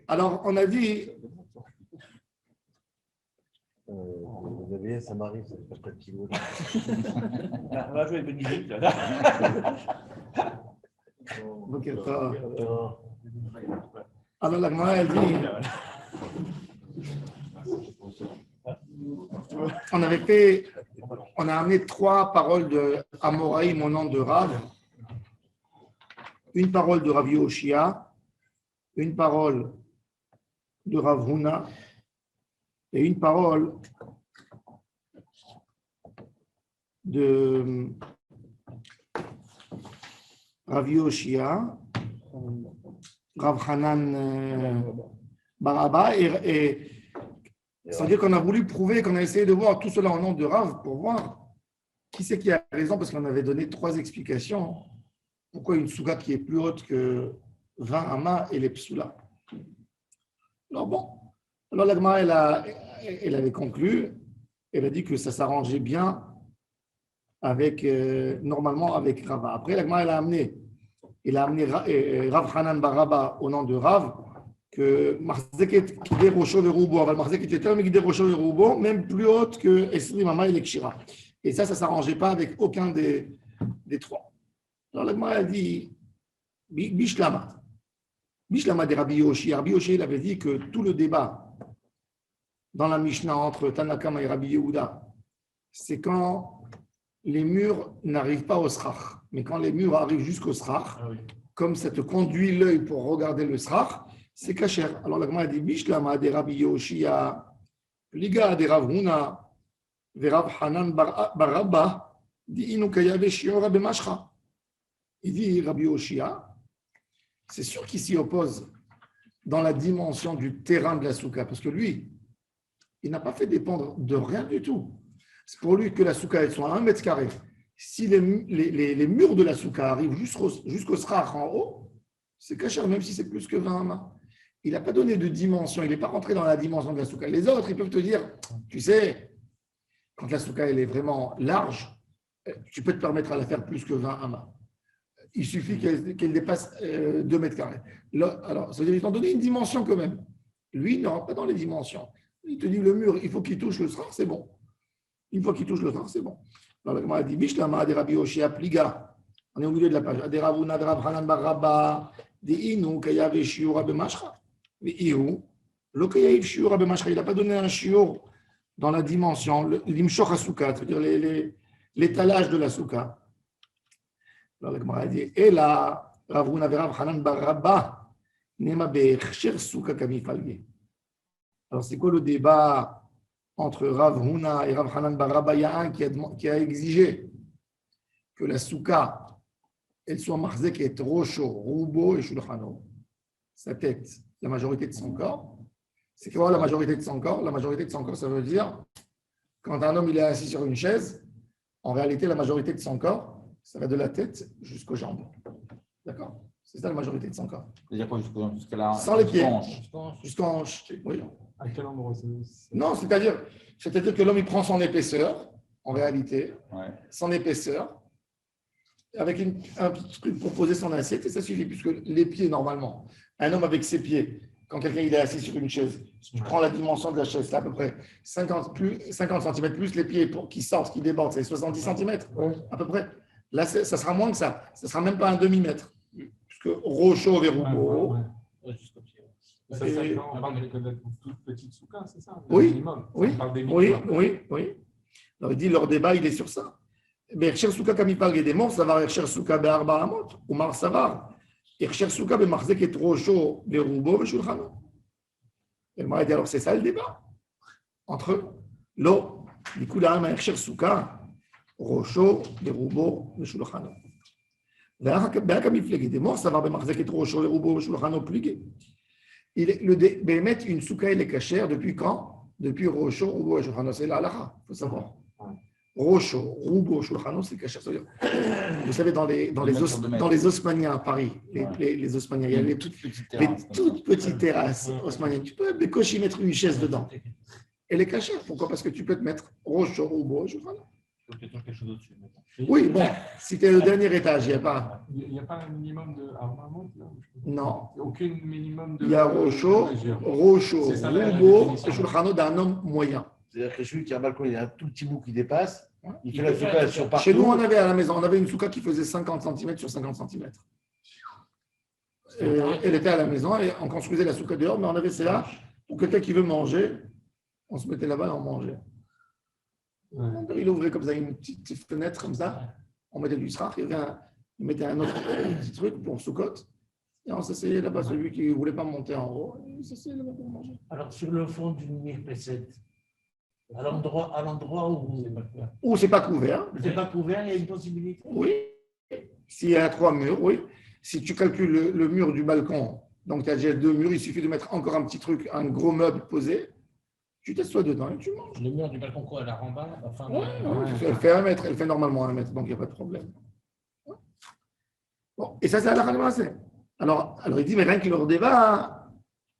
Alors, on a dit. Vous avez, ça m'arrive, ça fait pas de kilos. On va jouer une musique là. Alors, la Gemara, elle dit. On a amené 3 paroles de Amoraïm au nom de Rav, une parole de Rav Yoshia, une parole de Rav Huna et une parole de Rav Yoshia, Rav Hanan Baraba et c'est-à-dire qu'on a voulu prouver, qu'on a essayé de voir tout cela au nom de Rav pour voir qui c'est qui a raison, parce qu'on avait donné 3 explications. Pourquoi une souka qui est plus haute que 20 amas et les psoula. Alors bon, alors la Gemara, elle avait conclu, elle a dit que ça s'arrangeait bien avec, normalement avec Rava. Après, la Gemara, elle a amené Rav Hanan Baraba au nom de Rav, que Marzeket Kidé Rocho Veroubo, Marzeket était tellement Kidé Rocho Veroubo, même plus haute que Esri Mama et l'Ekshira. Et ça ne s'arrangeait pas avec aucun des 3. Alors la Gemara a dit Bishlama. Bishlama de Rabbi Yoshi. Rabbi Yoshi, il avait dit que tout le débat dans la Mishnah entre Tanakama et Rabbi Yehuda, c'est quand les murs n'arrivent pas au srach. Mais quand les murs arrivent jusqu'au srach, comme ça te conduit l'œil pour regarder le srach, c'est kasher. Alors la Gemara dit Bishlama de Rabbi Yoshia, Liga de Rav Huna, Rav Hanan Barabba, dit Inukayave Shiora Bemashcha. Il dit Rabbi Yoshia, c'est sûr qu'il s'y oppose dans la dimension du terrain de la souka, parce que lui, il n'a pas fait dépendre de rien du tout. C'est pour lui que la souka elle soit à 1 mètre carré. Si les murs de la souka arrivent jusqu'au srach en haut, c'est kasher, même si c'est plus que 20 amas. Il n'a pas donné de dimension, il n'est pas rentré dans la dimension de la souka. Les autres, ils peuvent te dire, tu sais, quand la souka elle est vraiment large, tu peux te permettre à la faire plus que 20 amas. Il suffit qu'elle dépasse 2 mètres carrés. Là, alors, ça veut dire qu'ils t'ont donné une dimension quand même. Lui, il ne rentre pas dans les dimensions. Il te dit le mur, il faut qu'il touche le srach, c'est bon. Une fois qu'il touche le srach, c'est bon. Alors, on a dit Bishlama de Rabbi Yoshia Pliga. On est au milieu de la page. De Ravuna de Rav Hanan Barabba, de Inu, Kayav Shiura Bemashcha. Mais Ihu, le Kayav Shiura Bemashcha, il n'a pas donné un shiur dans la dimension, l'imshoch Asuka, c'est-à-dire l'étalage de la souka. Alors, la Gemara dit, et là, Rav Huna et Rav Hanan Barabba, Nema Be'echsher Souka Kamifalge. Alors, c'est quoi le débat entre Rav Huna et Rav Hanan Barabba? Il y a un qui a exigé que la souka, elle soit marzeket Rocho, Rubo et Shulchano. Sa tête, la majorité de son corps. C'est quoi la majorité de son corps? La majorité de son corps, ça veut dire, quand un homme il est assis sur une chaise, en réalité, la majorité de son corps, ça va de la tête jusqu'aux jambes. D'accord? C'est ça la majorité de son corps. C'est-à-dire quoi, jusqu'à la sans les pieds. Jusqu'aux hanches. Oui. À quel endroit? Non, c'est-à-dire que l'homme il prend son épaisseur, en réalité, son épaisseur, avec un petit truc pour poser son assiette, et ça suffit, puisque les pieds, normalement, un homme avec ses pieds, quand quelqu'un il est assis sur une chaise, si tu prends la dimension de la chaise, c'est à peu près 50 cm plus les pieds qui sortent, qui débordent, c'est 70 cm, à peu près. Là, ça sera moins que ça. Ça ne sera même pas un demi-mètre. Puisque Rocho vers Rubo. On parle de toute petite souka, c'est ça? Oui. Alors, il dit, leur débat, il est sur ça. Ercher souka kamipal gedemor, ça va ercher souka be'arba amot, ou mar savar. Ercher souka be'marzeket Rocho vers Rubo ve shulchano. Elle m'a dit, alors c'est ça le débat entre eux. L'eau, du coup, là, ercher souka. Rocho, Berubo, Meshulchano. Ça va bemarzaket Rocho, Berubo, Meshulchano pligé. Une souka, elle est cachère depuis quand? Depuis Rocho, Rubo, Meshulchano. C'est la halakha, il faut savoir. Rocho, Rubo, Meshulchano, c'est cachère. Vous savez, dans les Haussmanniens à Paris, les Haussmanniens, il y a les toutes petites terrasses haussmanniennes. Tu peux y mettre une chaise dedans. Elle est cachère. Pourquoi? Parce que tu peux te mettre Rocho, Rubo, Meshulchano. Peut-être quelque chose au-dessus. Oui, bon, si tu es au dernier étage, il n'y a pas. Il n'y a pas un minimum de armement là? Non. Aucun minimum de. Il y a Rocho, C'est ça, la Roubo, définition. Shulchano d'un homme moyen. C'est-à-dire que celui qui a un balcon, il a un tout petit bout qui dépasse, il fait la souka sur partout. Chez nous, on avait à la maison, on avait une souka qui faisait 50 cm sur 50 cm. Elle était à la maison et on construisait la souka dehors, mais on avait celle-là pour quelqu'un qui veut manger. On se mettait là-bas et on mangeait. Il ouvrait comme ça une petite fenêtre comme ça. On mettait du srach, il mettait un autre petit truc pour Soukot. Et on s'asseyait là-bas, celui qui ne voulait pas monter en haut, il s'asseyait là-bas pour manger. Alors, sur le fond d'une mirpesset, à l'endroit où Ou c'est pas couvert. c'est pas couvert, il y a une possibilité. Oui. S'il y a 3 murs, oui. Si tu calcules le mur du balcon, donc tu as déjà 2 murs, il suffit de mettre encore un petit truc, un gros meuble posé. Tu t'assois dedans et tu manges. Le mur du balcon, quoi, la rambarde, enfin. Elle fait 1 mètre, elle fait normalement 1 mètre, donc il n'y a pas de problème. Bon, et ça, c'est à la Khalmassé. Alors, il dit, mais rien que leur débat,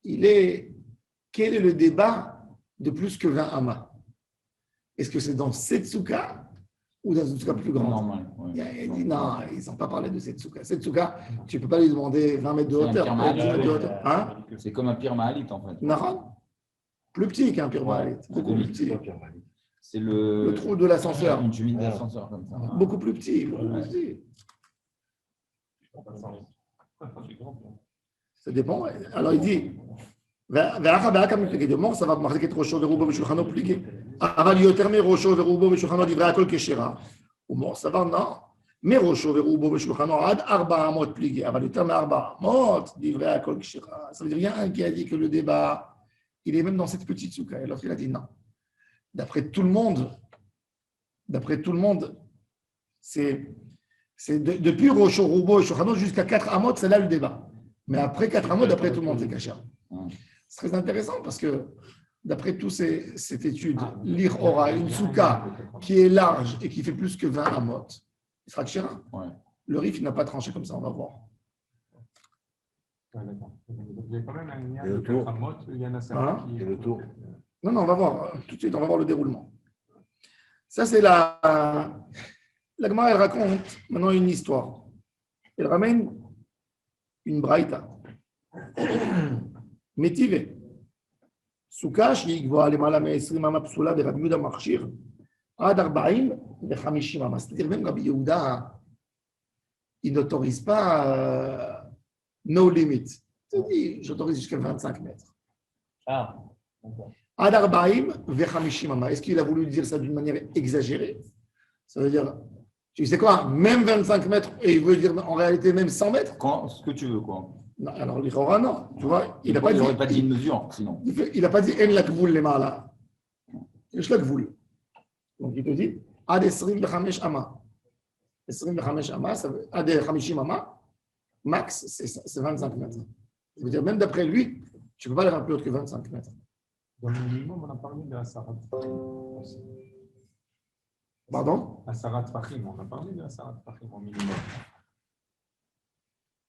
quel est le débat de plus que 20 amas? Est-ce que c'est dans cette souka ou dans une souka plus grande? Normal. Il dit, non, ils n'ont pas parlé de cette souka. Cette souka, tu ne peux pas lui demander 20 mètres de hauteur. 10 mètres de hauteur. Hein? C'est comme un pire mahalite en fait. Non, plus petit qu'un pire Ouais. beaucoup plus petit. C'est Le trou de l'ascenseur, Une cheminée d'ascenseur comme ça. beaucoup plus petit. Beaucoup plus petit. Ça dépend. Alors il dit, ça va marquer trop chaud, verroubo, beshulchano, plié. Aval yoter me rocho, verroubo, beshulchano, divrei akol keshera. Ou bon, ça va, non. Me rocho, verroubo, beshulchano, ad arba amot plié. Aval yoter me arba amot, divrei akol keshera. Ça veut dire, il y a un qui a dit que le débat, il est même dans cette petite souka. Et l'autre, il a dit non. D'après tout le monde, c'est depuis Rocho, Roubo et Shochano jusqu'à 4 amot, c'est là le débat. Mais après 4 amot, d'après tout le monde, c'est Kacher. C'est très intéressant parce que d'après toute cette étude, lire aura une souka qui est large et qui fait plus que 20 amot, il sera Kacher. Le Rif, il n'a pas tranché comme ça, on va voir. Ouais, d'accord. Il y a quand même un lien Et le de tour. 4 amotes, il y en a certains qui. Et le tour. Non, on va voir tout de suite, on va voir le déroulement. Ça, c'est la Gemara, elle raconte maintenant une histoire. Elle ramène une braïta. Métivé. Soukash, yigvoa lemala me-20 ama psula de Rabbi Yehuda Machshir, ad 40 ו-50 ama. C'est-à-dire même Rabbi Yehuda, il n'autorise pas no limit. Il dit, j'autorise jusqu'à 25 mètres. Ah, Ad 40 ו-50 ama. Est-ce qu'il a voulu dire ça d'une manière exagérée? Ça veut dire, tu sais quoi, même 25 mètres, et il veut dire en réalité même 100 mètres? Ce que tu veux, quoi. Non, alors l'Ichora, non. Tu vois, il n'a pas n'aurait pas dit dit. une mesure, sinon. Il n'a pas dit en la gvoul les mala. Je la gvoul. Donc il te dit ad 25 ama. 25 ama, ça veut ad 50 ama, max, c'est 25 mètres. Ça veut dire même d'après lui, tu ne peux pas aller plus haut que 25 mètres. Dans le minimum, on a parlé de Asarat. Pardon? Asarat Fahim, on a parlé de Asarat Fahim au minimum.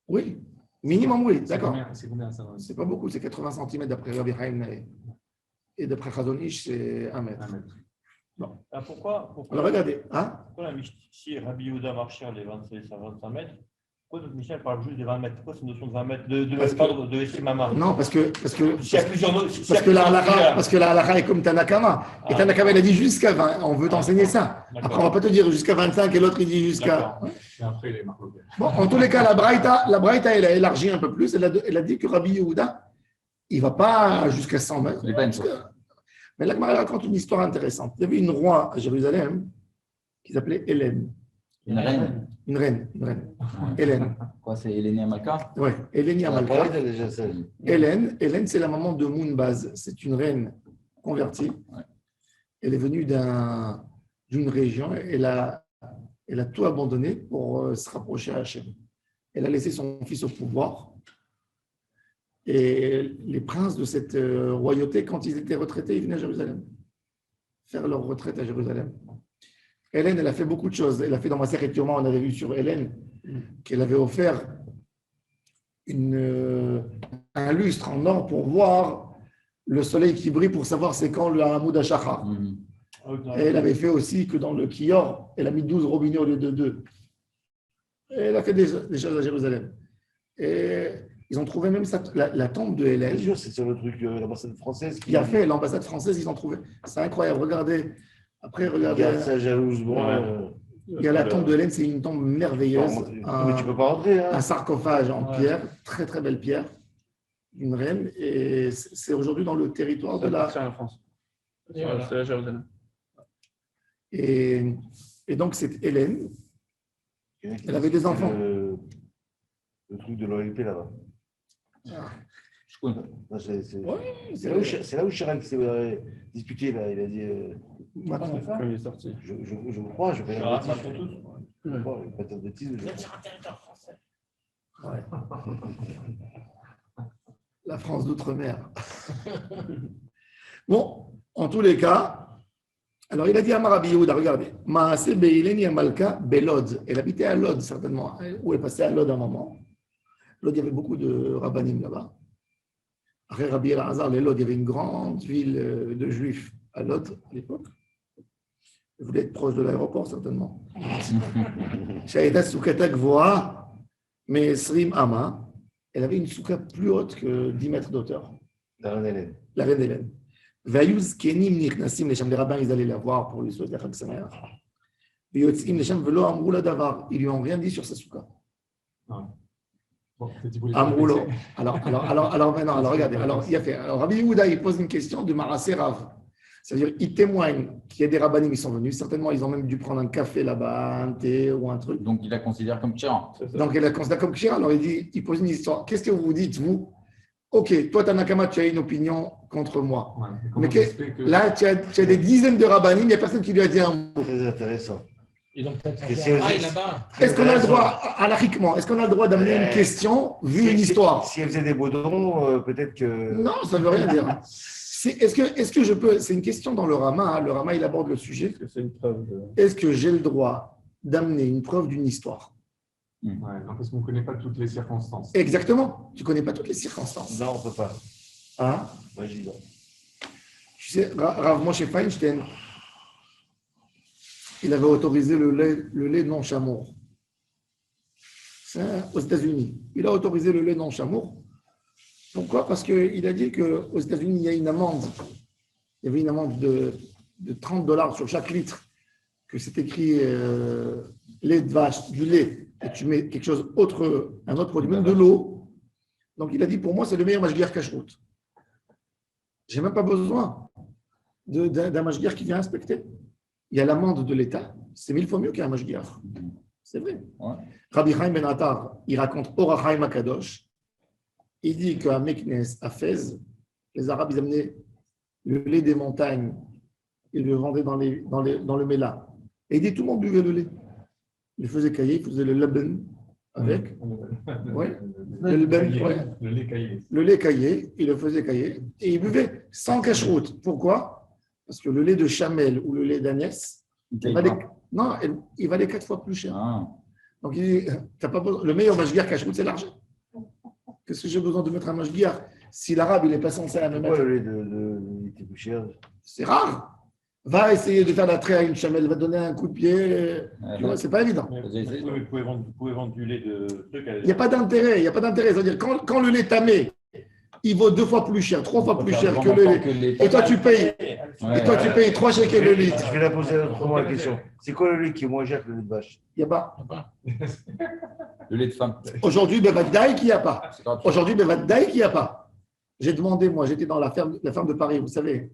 Oui. Minimum, oui, d'accord. C'est combien Asarat? C'est pas beaucoup, c'est 80 cm d'après Rabbi Chaim et d'après Chazon Ish, c'est 1 mètre. 1 mètre. Ah, pourquoi Alors regardez, hein? pourquoi la Mishnah Rabbi Yehuda Marchir les 25 mètres? Pourquoi notre Mishnah parle juste des 20 mètres? Pourquoi c'est une notion de 20 mètres de Esrimama? Non, parce que S'il y a plusieurs parce que la halakha est comme Tanakama. Et Tanakama, il a dit jusqu'à 20. On veut t'enseigner ça. Après, on ne va pas te dire jusqu'à 25 et l'autre, il dit jusqu'à. Et après, les marques. Bon, en tous les cas, la Braïta, elle a élargi un peu plus. Elle a dit que Rabbi Yehuda, il ne va pas jusqu'à 100 mètres. Il n'est pas une chose. Mais la Gemara raconte une histoire intéressante. Il y avait une roi à Jérusalem qui s'appelait Hélène. Une reine. Une reine. Hélène. Quoi, c'est Hélénie Amalka? Oui, Hélène Amalka. déjà celle. Hélène, c'est la maman de Mounbaz. C'est une reine convertie. Elle est venue d'une région. Elle a tout abandonné pour se rapprocher à Hachem. Elle a laissé son fils au pouvoir. Et les princes de cette royauté, quand ils étaient retraités, ils venaient à Jérusalem, faire leur retraite à Jérusalem. Hélène, elle a fait beaucoup de choses. Elle a fait dans Maser et Yoma, on avait vu sur Hélène qu'elle avait offert un lustre en or pour voir le soleil qui brille, pour savoir c'est quand le Hamoud HaShachar. Et elle avait fait aussi que dans le Kior, elle a mis 12 robinets au lieu de 2. Et elle a fait des choses à Jérusalem. Et ils ont trouvé même la tombe de Bien Hélène. sûr, c'est sur le truc, l'ambassade française Qui a fait l'ambassade française, ils ont trouvé. C'est incroyable. Regardez. Après, regardez. Regarde ça jalousement. Il y a la tombe de Hélène, c'est une tombe merveilleuse. Mais tu peux pas rentrer. Hein. Un sarcophage en pierre, très très belle pierre, d'une reine. Et c'est aujourd'hui dans le territoire de la. C'est en France. Et voilà. C'est à Jérusalem. Et donc, c'est Hélène. Elle avait des enfants. Le truc de l'OLP là-bas. Je connais pas. Non, Ouais, c'est là où Chirac s'est disputé. Là. Il a dit Maintenant, Quand il est sorti. je crois, je vais Ah, pas pas pour tous. je vais pas dire de bêtises. Vous êtes sur un territoire français. ouais. La France d'outre-mer. Bon, en tous les cas, alors il a dit à Marabi Yehuda, regardez, Maaseh Beileni Amalka Belod. Elle habitait à Lod, certainement, où elle passait à Lod un moment. Lod, il y avait beaucoup de rabbanim là-bas. Après Rabbi El-Hazar, les Lod, il y avait une grande ville de juifs à Lod à l'époque. Ils voulaient être proche de l'aéroport, certainement. Shaïda Soukata Gvoa, mais Srim Ama, elle avait une souka plus haute que 10 mètres d'auteur. La reine Hélène. La reine Hélène. Vayuz Kenim Nichnasim, les rabbins, ils allaient la voir pour lui souhaiter Chag Sameach. Vyotzim Leshem Velo Amrou la Davar. Ils lui ont rien dit sur sa souka. Bon, peut-être qu'il voulait Amrou lo. baisser. Alors maintenant, regardez. Alors, il a fait. Alors, Rabbi Yehuda, il pose une question de Marassé Rav. C'est-à-dire, il témoigne qu'il y a des rabbanim qui sont venus. Certainement, ils ont même dû prendre un café là-bas, un thé ou un truc. Donc, il la considère comme Tchera. Donc, elle la considère comme Kshira. Alors, il pose une histoire. Qu'est-ce que vous dites, vous? Ok, toi, Tanakama, tu as une opinion contre moi. Ouais, Mais comment ça se fait que- là, tu as des dizaines de rabbanim, il n'y a personne qui lui a dit un mot. Très intéressant. Ils ont peut-être Et fait c'est- un rail là-bas. Est-ce qu'on a le droit, anarchiquement, est-ce qu'on a le droit d'amener une question vu une histoire? Si elle faisait des beaux dons, peut-être que. Non, ça ne veut rien dire. Est-ce que je peux, c'est une question dans le Rama, hein, le Rama il aborde le sujet. C'est une preuve de. Est-ce que j'ai le droit d'amener une preuve d'une histoire? Ouais, non, parce qu'on ne connaît pas toutes les circonstances. Exactement, tu ne connais pas toutes les circonstances. Non, on ne peut pas. Hein? Moi, je dis non. Tu sais, Rav Moshe Feinstein, il avait autorisé le lait non chamour. C'est aux États-Unis. Il a autorisé le lait non chamour. Pourquoi? Parce qu'il a dit qu'aux États-Unis, il y a une amende. Il y avait une amende de $30 sur chaque litre, que c'est écrit lait de vache, du lait, et tu mets quelque chose autre, un autre produit, même de l'eau. Donc il a dit, pour moi, c'est le meilleur mashgiach kashrut. Je n'ai même pas besoin d'un mashgiach qui vient inspecter. Il y a l'amende de l'État, c'est 1000 fois mieux qu'un mashgiach. C'est vrai. Ouais. Rabbi Chaim Ben Attar, il raconte Ora Chaim Akadosh. Il dit qu'à Meknes, à Fès, les Arabes, ils amenaient le lait des montagnes, ils le vendaient dans le Mela. Et il dit tout le monde buvait le lait. Il faisait cailler, il faisait le laben avec. Ouais. Le laben, ouais. Le lait caillé. Le lait caillé, il le faisait cailler. Et il buvait sans cache-route. Pourquoi? Parce que le lait de chamel ou le lait d'ânesse, il valait 4 fois plus cher. Ah. Donc il dit, t'as pas besoin, le meilleur mashgiach cache-route, c'est l'argent. Qu'est-ce que j'ai besoin de mettre un mashgiach si l'arabe, il n'est pas censé à me Pourquoi mettre? le lait il était plus cher? C'est rare. Va essayer de faire la trait à une chamelle, va donner un coup de pied. Tu vois, c'est pas évident. Vous pouvez vendre du lait de trucs. Il n'y a pas d'intérêt. Il n'y a pas d'intérêt. C'est-à-dire, quand le lait tamé, il vaut 2 fois plus cher, 3 fois plus cher que le lait. Et toi, tu payes. Et toi, tu payes 3 shekels le litre. Je vais la poser autrement la question. C'est quoi le lait qui est moins cher que le lait de vache? Il n'y a pas. Le lait de femme. Aujourd'hui, Bevadaï qu'il n'y a pas. C'est gratuit. Aujourd'hui, Bevadaï qu'il n'y a pas. J'ai demandé, moi, j'étais dans la ferme de Paris, vous savez.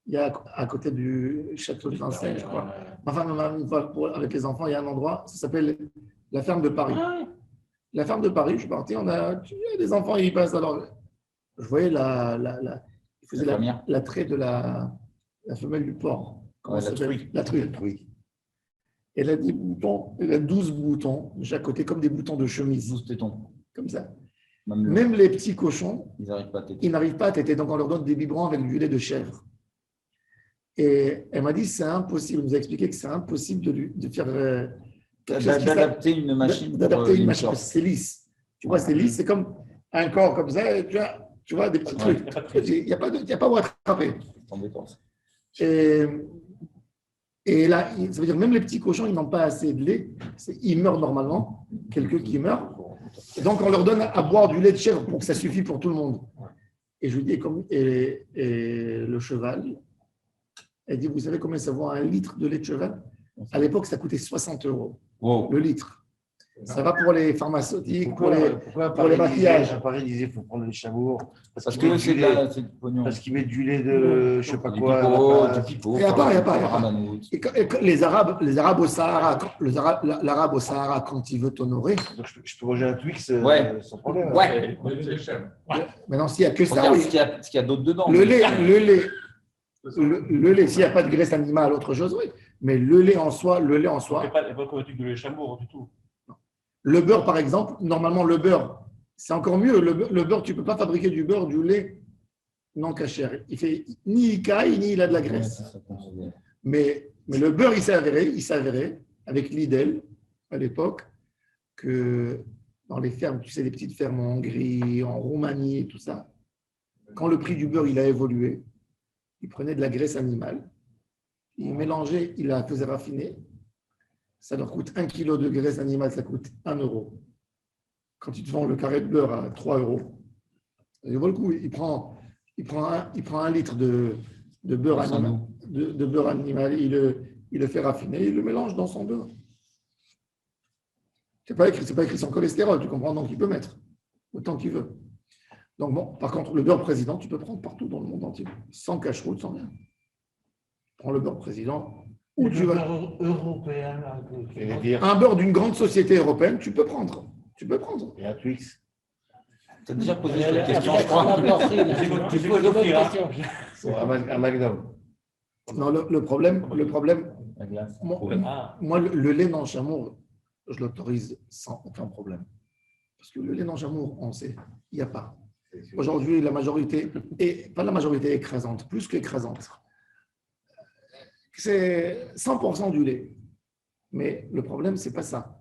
Il y a à côté du château de Vincennes, je crois. Ma femme, une fois, avec les enfants, il y a un endroit, ça s'appelle la ferme de Paris. La ferme de Paris, je suis parti, il y a des enfants, ils passent. Alors, je voyais ils faisaient la trait de la femelle du porc. Comment Ouais, ça la s'appelle? truie. La truie. Oui. Elle a des boutons, elle a 12 boutons de chaque côté, comme des boutons de chemise, 12 tétons. comme ça. Même, Même les petits cochons, ils n'arrivent pas à téter. ils n'arrivent pas à téter, donc on leur donne des biberons avec du lait de chèvre. Et elle m'a dit, c'est impossible, elle nous a expliqué que c'est impossible de faire quelque chose qui D'adapter une machine. pour, d'adapter une une machine, sorte. parce que c'est lisse. Tu vois, c'est lisse, c'est comme un corps comme ça, et tu vois des petits Ouais, trucs. y a pas de truc. Il n'y a pas où attraper. C'est embêtant, ça. Et, et là, ça veut dire même les petits cochons, ils n'ont pas assez de lait. Ils meurent normalement, quelques qui meurent. Et donc, on leur donne à boire du lait de chèvre pour que ça suffise pour tout le monde. Et je lui dis, et le cheval, elle dit, vous savez combien ça vaut un litre de lait de cheval? À l'époque, ça coûtait 60 € Wow. le litre. Ça va pour les pharmaceutiques, pour Pourquoi pour les maquillages. À Paris, il disait qu'il faut prendre le chamour Parce qu'il que met c'est du de lait. la- c'est du pognon. Parce qu'il met du lait de je sais pas Du quoi. pipeau, là-bas. du pipeau. Il y a pas. Ramanout. Et les Arabes au Sahara, l'Arabe au Sahara, quand il veut t'honorer, Donc, je peux manger un Twix Ouais. sans problème. Ouais. maintenant, s'il n'y a que ça, Regarde oui. ce qu'il y a d'autre dedans. Le lait, s'il n'y a pas de graisse animale, autre chose, oui. Mais le lait en soi, Il n'y a pas problématique de lait chamour du tout. le beurre, par exemple, normalement, le beurre, c'est encore mieux. Le beurre, tu ne peux pas fabriquer du beurre, du lait non cachère. Il fait ni il caille, ni il a de la Ouais, graisse. c'est ça qu'on se dit. Mais le beurre, il s'avérait, avec Lidl, à l'époque, que dans les fermes, tu sais, les petites fermes en Hongrie, en Roumanie et tout ça, quand le prix du beurre, il a évolué, ils prenaient de la graisse animale, ils mélangeaient, ils la faisaient raffiner. Ça leur coûte 1 kg de graisse animale, ça coûte 1 €. Quand tu te vends le carré de beurre à 3 €, il vaut le coup. Il prend 1 litre de beurre animal, de beurre animal, il le fait raffiner, il le mélange dans son beurre. C'est pas écrit son cholestérol, tu comprends, donc il peut mettre autant qu'il veut. Donc bon, par contre, le beurre président, tu peux prendre partout dans le monde entier, sans cache-route, sans rien. Prends le beurre président, ou tu vas. Européen. Là, Et les dires. Un beurre d'une grande société européenne, tu peux prendre. Et un Twix. Tu as déjà posé Elle- cette question, je elle- crois. Tu poses une bonne question. Un McDo. Non, le problème, La glace. moi, le lait non chamour, je l'autorise sans aucun problème. Parce que le lait non chamour, on sait, il n'y a pas. Aujourd'hui, la majorité, et pas la majorité écrasante, plus qu'écrasante, c'est 100% du lait. Mais le problème, ce n'est pas ça.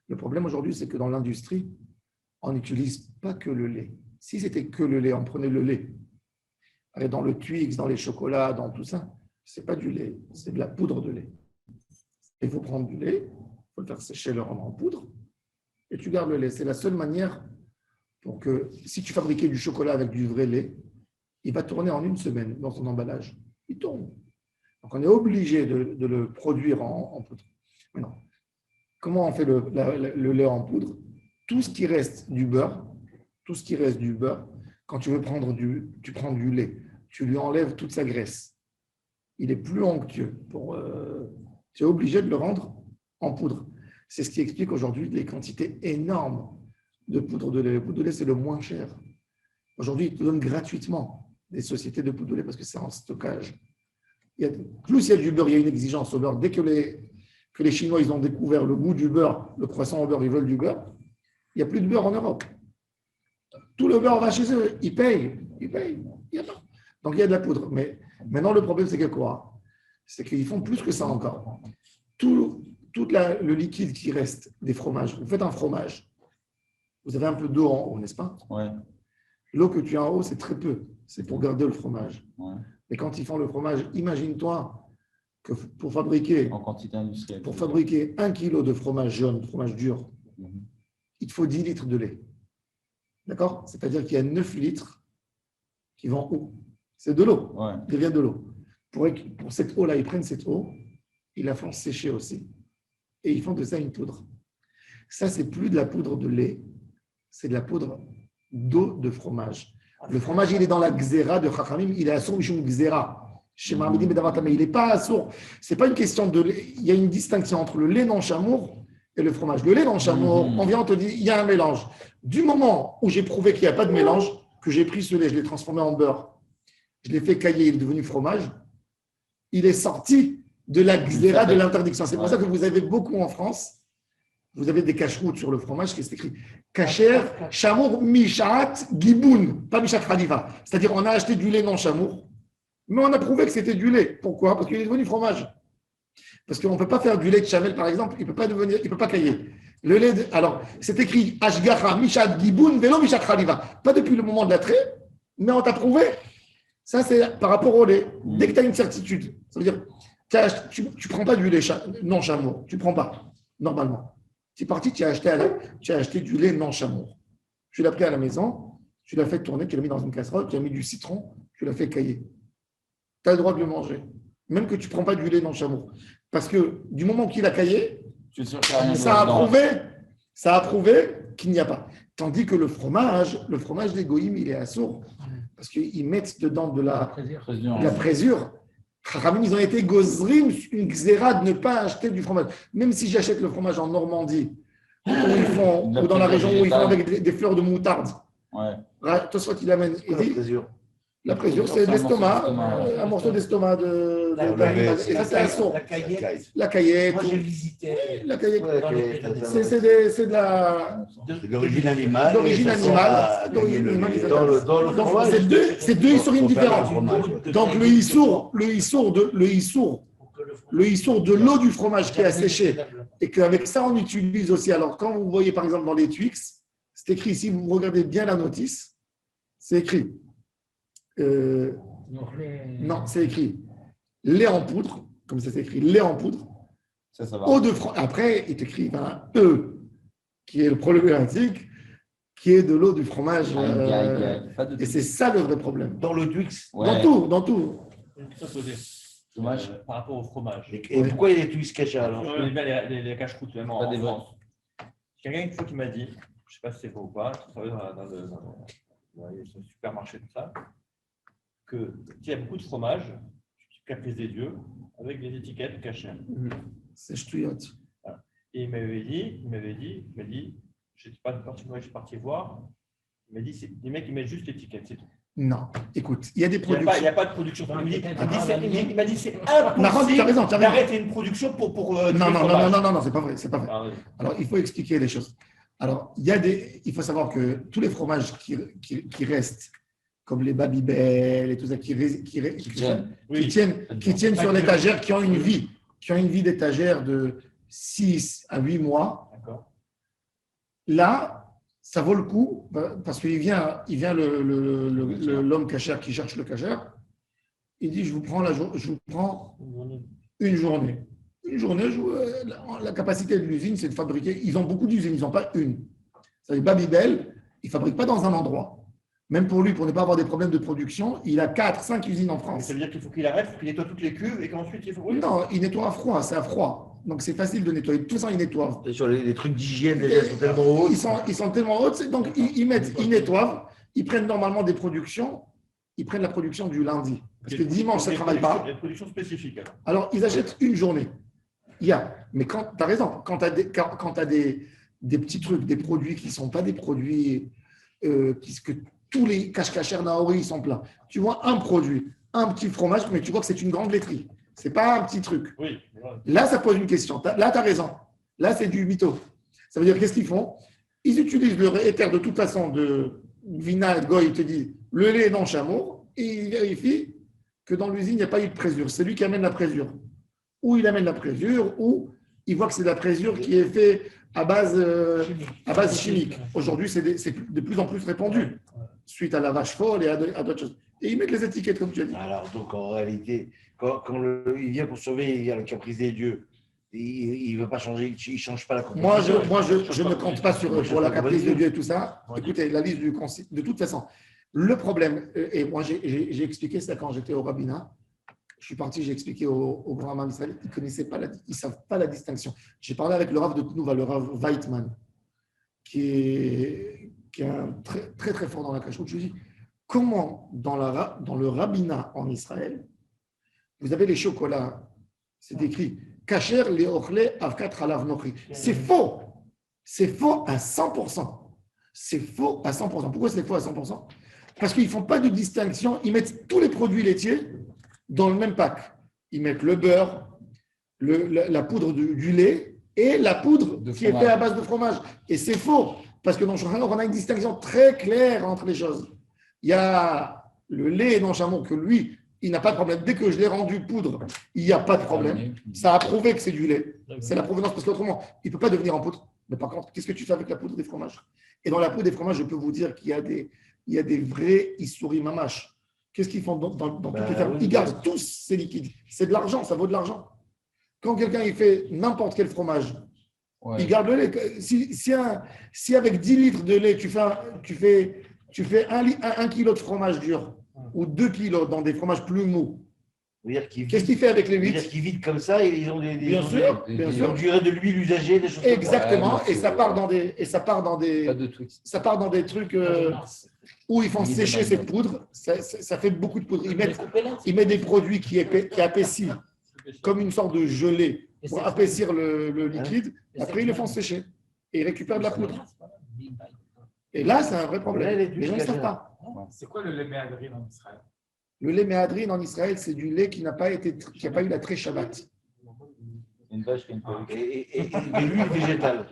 Le problème aujourd'hui, c'est que dans l'industrie, on n'utilise pas que le lait. Si c'était que le lait, on prenait le lait. Et dans le Twix, dans les chocolats, dans tout ça, ce n'est pas du lait, c'est de la poudre de lait. Il faut prendre du lait, il faut le faire sécher, le rendre en poudre, et tu gardes le lait. C'est la seule manière pour que, si tu fabriquais du chocolat avec du vrai lait, il va tourner en 1 semaine dans son emballage. Il tourne. Donc, on est obligé de le produire en poudre. Maintenant, comment on fait le lait en poudre? Tout ce qui reste du beurre, quand tu veux tu prends du lait, tu lui enlèves toute sa graisse. Il est plus onctueux. Tu es obligé de le rendre en poudre. C'est ce qui explique aujourd'hui les quantités énormes de poudre de lait. Le poudre de lait, c'est le moins cher. Aujourd'hui, ils te donnent gratuitement des sociétés de poudre de lait parce que c'est en stockage. Plus il y a du beurre, il y a une exigence au beurre. Dès que les Chinois ils ont découvert le goût du beurre, le croissant au beurre, ils veulent du beurre, il n'y a plus de beurre en Europe. Tout le beurre va chez eux, ils payent. Il y a pas. Donc il y a de la poudre. Mais maintenant, le problème, c'est que quoi? C'est qu'ils font plus que ça encore. Tout le liquide qui reste des fromages, vous faites un fromage, vous avez un peu d'eau en haut, n'est-ce pas? Ouais. L'eau que tu as en haut, c'est très peu. C'est pour garder le fromage. Ouais. Mais quand ils font le fromage, imagine-toi que pour fabriquer En quantité industrielle. 1 kg de fromage jaune, de fromage dur, Mhm. il te faut 10 litres de lait. D'accord? C'est-à-dire qu'il y a 9 litres qui vont où? C'est de l'eau. Ouais. Il vient de l'eau. Pour cette eau-là, ils prennent cette eau, ils la font sécher aussi. Et ils font de ça une poudre. Ça, c'est plus de la poudre de lait, c'est de la poudre d'eau de fromage. Le fromage, il est dans la xéra de Chachamim, il est à sourd mishum xéra. Chez Marmidim et Davatame, il n'est pas à sourd. Ce n'est pas une question de lait. Il y a une distinction entre le lait non chamour et le fromage. Le lait non chamour, on vient, on te dit, il y a un mélange. Du moment où j'ai prouvé qu'il n'y a pas de mélange, que j'ai pris ce lait, je l'ai transformé en beurre, je l'ai fait cailler, il est devenu fromage, il est sorti de la xéra de l'interdiction. C'est pour ça que vous avez beaucoup en France, vous avez des cache-routes sur le fromage qui est écrit Kacher, Chamour, Mishat, Giboun, pas Mishat Khalifa. C'est-à-dire, on a acheté du lait non chamour, mais on a prouvé que c'était du lait. Pourquoi? Parce qu'il est devenu fromage. Parce qu'on ne peut pas faire du lait de chamel, par exemple, il ne peut pas cailler. Le lait alors, c'est écrit Ashgacha, Mishat, Giboun, Velo, Mishat Khalifa. Pas depuis le moment de l'attrait, mais on t'a prouvé Ça, c'est par rapport au lait. Dès que tu as une certitude, ça veut dire, tu ne prends pas du lait non chamour. Tu ne prends pas, normalement. Tu es parti, tu as acheté du lait non chamour. Tu l'as pris à la maison, tu l'as fait tourner, tu l'as mis dans une casserole, tu as mis du citron, tu l'as fait cailler. Tu as le droit de le manger. Même que tu ne prends pas du lait non chamour. Parce que du moment qu'il a caillé, ça a prouvé qu'il n'y a pas. Tandis que le fromage des goïms, il est assourd. Parce qu'ils mettent dedans de la présure. Chachamim, ils ont été gozrim, une xéra de ne pas acheter du fromage. Même si j'achète le fromage en Normandie, ou dans la région où ils font avec des fleurs de moutarde. Toi, soit il amène. La présure, c'est l'estomac, un morceau d'estomac de et ça, c'est un son. La caillette. Moi, j'ai visité. La caillette. C'est de l'origine animale. D'origine animale. Donc, c'est deux issourines différentes. Donc, le issour de l'eau du fromage qui est asséché et qu'avec ça, on utilise aussi. Alors, quand vous voyez, par exemple, dans les Twix, c'est écrit ici, vous regardez bien la notice, c'est écrit. Non, c'est écrit lait en poudre, comme ça c'est écrit lait en poudre. Ça va. Eau de fromage. Après, il t'écrit un E, qui est le problématique, qui est de l'eau du fromage. Et c'est ça le vrai problème. Dans le Twix. Dans tout. Une question posée. Dommage. Par rapport au fromage. Et pourquoi il y a des Twix cachés alors? Je connais bien les cache-croûtes, même en France. Quelqu'un une fois qui m'a dit, je ne sais pas si c'est faux ou pas, qui travaille dans les supermarchés, tout ça, qu'il y a beaucoup de fromage, caprice des dieux, avec des étiquettes cachées. C'est ch'touillotte. Voilà. Et il m'avait dit, je n'étais pas parti, moi je suis parti voir, il m'a dit, les mecs ils mettent juste l'étiquette, c'est tout. Non, écoute, il y a des productions. Il n'y a pas de production. Il m'a dit, c'est impossible tu as raison. d'arrêter une production pour Non, c'est pas vrai. Ah, oui. Alors, il faut expliquer les choses. Alors, il faut savoir que tous les fromages qui restent, comme les Babybel et tout ça, qui tiennent sur l'étagère, qui ont une vie d'étagère de 6 à 8 mois. D'accord. Là, ça vaut le coup, parce qu'il vient l'homme cachère qui cherche le cachère. Il dit, je vous prends une journée. Une journée, la capacité de l'usine, c'est de fabriquer. Ils ont beaucoup d'usines, ils n'ont pas une. C'est Babybel, il ne fabrique pas dans un endroit. Même pour lui, pour ne pas avoir des problèmes de production, il a 4-5 usines en France. Ça veut dire qu'il faut qu'il arrête, il faut qu'il nettoie toutes les cuves et qu'ensuite il faut. Non, il nettoie à froid, c'est à froid. Donc c'est facile de nettoyer. Tout ça, il nettoie. Et sur les trucs d'hygiène, déjà, sont tellement hauts. Ils sont tellement hauts, donc ils nettoient. Ils prennent normalement des productions. Ils prennent la production du lundi. Parce que dimanche, ça ne travaille pas. Des productions spécifiques. Alors, ils achètent une journée. Mais tu as raison, quand tu as des petits trucs, des produits qui ne sont pas des produits que tous les cache-cachères Naori sont pleins. Tu vois un produit, un petit fromage, mais tu vois que c'est une grande laiterie. Ce n'est pas un petit truc. Oui. Là, ça pose une question. Là, tu as raison. Là, c'est du mytho. Ça veut dire, qu'est-ce qu'ils font? Ils utilisent le éther de toute façon de Vina et Goy, il te dit le lait non chameau, et il vérifie que dans l'usine, il n'y a pas eu de présure. C'est lui qui amène la présure. Ou il amène la présure, ou il voit que c'est de la présure qui est faite à base chimique. Aujourd'hui, c'est de plus en plus répandu, suite à la vache folle et à d'autres choses. Et ils mettent les étiquettes, comme tu as dit. Alors, donc, en réalité, quand il vient pour sauver la caprice des dieux, il ne veut pas changer, il ne change pas la composition. Moi, je ne compte pas pour la caprice de Dieu et tout ça. Écoutez, la liste du concile, de toute façon, le problème, et moi j'ai expliqué ça quand j'étais au rabbinat, je suis parti, j'ai expliqué au grand Rav Israël, ils ne savent pas la distinction. J'ai parlé avec le Rav de Tnouva, le Rav Weitman, qui est très, très, très fort dans la cacheroute. Je lui dis, comment dans le rabbinat en Israël, vous avez les chocolats, c'est écrit Kacher les ochle avkat halav nochri. C'est faux. C'est faux à 100%. C'est faux à 100%. Pourquoi c'est faux à 100%? Parce qu'ils ne font pas de distinction. Ils mettent tous les produits laitiers dans le même pack. Ils mettent le beurre, la poudre du lait et la poudre qui est faite à base de fromage. Et c'est faux. Parce que dans le Shulchan Aruch, on a une distinction très claire entre les choses. Il y a le lait dans le chameau que lui, il n'a pas de problème. Dès que je l'ai rendu poudre, il n'y a pas de problème. Ça a prouvé que c'est du lait. C'est la provenance, parce qu'autrement, il ne peut pas devenir en poudre. Mais par contre, qu'est-ce que tu fais avec la poudre des fromages? Et dans la poudre des fromages, je peux vous dire qu'il y a des vrais Issouri Mamash Qu'est-ce qu'ils font dans toutes les Bah, fermes? oui, Ils oui. gardent tous ces liquides. C'est de l'argent, ça vaut de l'argent. Quand quelqu'un il fait n'importe quel fromage, Ouais. il garde le lait. Si avec 10 litres de lait, tu fais 1 kilo de fromage dur ou 2 kilos dans des fromages plus mous, C'est-à-dire qu'ils qu'est-ce vident, qu'il fait avec les c'est-à-dire 8? qu'ils vident comme ça et ils ont Bien sûr, bien ils ont sûr. duré de l'huile usagée, des choses comme ça. Exactement. Ouais, Et ça part dans des, Pas de trucs. ça part dans des trucs où ils font sécher cette poudre. Ça fait beaucoup de poudre. Ils mettent des produits qui épaississent comme une sorte de gelée pour épaissir le liquide. Après, ils le font sécher et ils récupèrent de la poudre. Et là, c'est un vrai problème. Les gens ne savent pas. C'est quoi le lait méadrine en Israël? Le lait méadrine en Israël, c'est du lait qui n'a pas eu la très Shabbat. Une vache qui a une perruque. Et de l'huile végétale.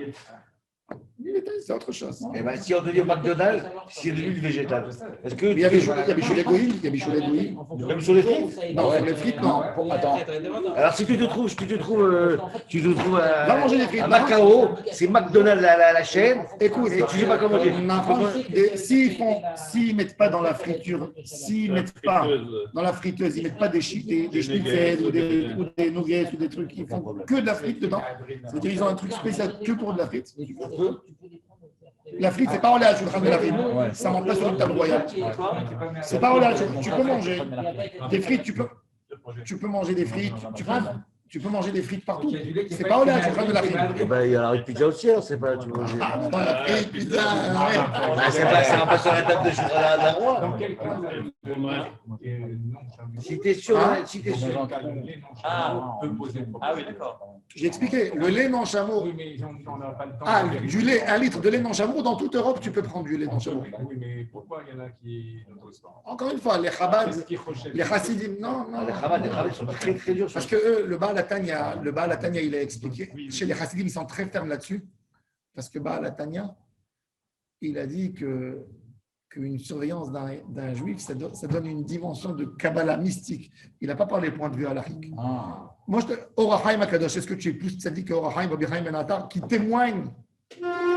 C'est autre chose. Eh ben, si on te dit au McDonald's, c'est de l'huile végétale. Est-ce que Il y a Bichoulet Goïm, même sur les frites? Non, sur les frites, non. Attends. Alors si tu te trouves Va manger des frites. à Macao, c'est McDonald's la chaîne. Écoute, Et tu sais pas comment dire. S'ils mettent pas dans la friture, s'ils mettent pas dans la friteuse, ils mettent pas des schnitzels ou des nuggets ou des trucs, ils font que de la frite dedans. C'est-à-dire ils ont un truc spécial que pour de la frite. La frite, c'est pas en lait, de la frite. Ça monte pas sur une table royale. C'est pas en lait, tu peux manger des frites, tu peux manger des frites, tu peux manger des frites partout. C'est pas au lait, de la frite. Eh ben, il y a la pizza aussi, alors c'est pas. Tu vois, La frite, pizza, ouais. c'est pas sur la table de chocolat d'un roi. Dans quel cas Si t'es sûr, peut poser problème. Ah oui, d'accord. J'ai expliqué, le lait non chameau. Oui, mais on n'a pas le temps. Ah, du lait, 1 litre de lait non chameau, dans toute Europe, tu peux prendre du lait non chameau. Oui, mais pourquoi il y en a qui n'osent pas? Encore une fois, les Chabad, Qu'est-ce qu'ils rejettent? les Chassidim, non. Les Chabad sont très très durs. Parce que eux, le Baal Hatanya, il a expliqué. Chez les Chassidim, ils sont très fermes là-dessus. Parce que Baal Hatanya, il a dit qu'une surveillance d'un juif, ça donne une dimension de Kabbalah mystique. Il n'a pas parlé point de vue halachique. Moi, Orachaim Akadosh, est-ce que tu es plus tzaddik que Orachaim, Rabbi Chaim Ben Attar, qui témoigne